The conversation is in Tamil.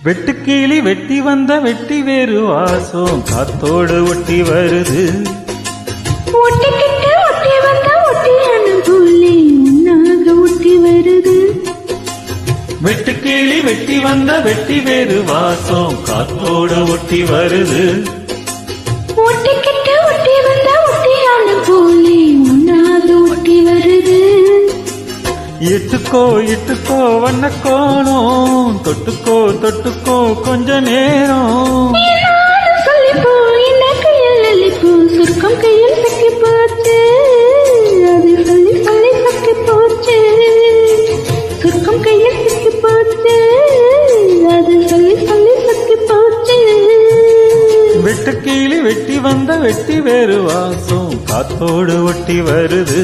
வெட்டுக்கிளி வெட்டி வந்த வெட்டி வேறு வாசம் காத்தோடு ஒட்டி வருது. ஒட்டிக்கிட்டு ஒட்டி வந்த ஒட்டியான போலே உன்னாக ஒட்டி வருது. வெட்டுக்கிளி வெட்டி வந்த வெட்டி வேறு வாசம் காத்தோடு ஒட்டி வருது. ஒட்டிக்கிட்டு ஒட்டி வந்த ஒட்டியான போலே உன்னாக ஒட்டி வருது. இட்டுக்கோ இட்டுக்கோ வண்ணக்கோணம் தொட்டுக்கோ தொட்டுக்கோ கொஞ்ச நேரம் சொல்லிப்போ என்ன கையில் அள்ளிப்போ சுருக்கம் கையில் சக்கி போச்சு. அது சொல்லி சொல்லி சக்கி போச்சு. சுருக்கம் கையில் சக்கி போச்சு. அது சொல்லி சொல்லி சக்கி போச்சு. வெட்டுக்கிளி வெட்டி வந்த வெட்டி வேறு வாசம் காத்தோடு ஒட்டி வருது.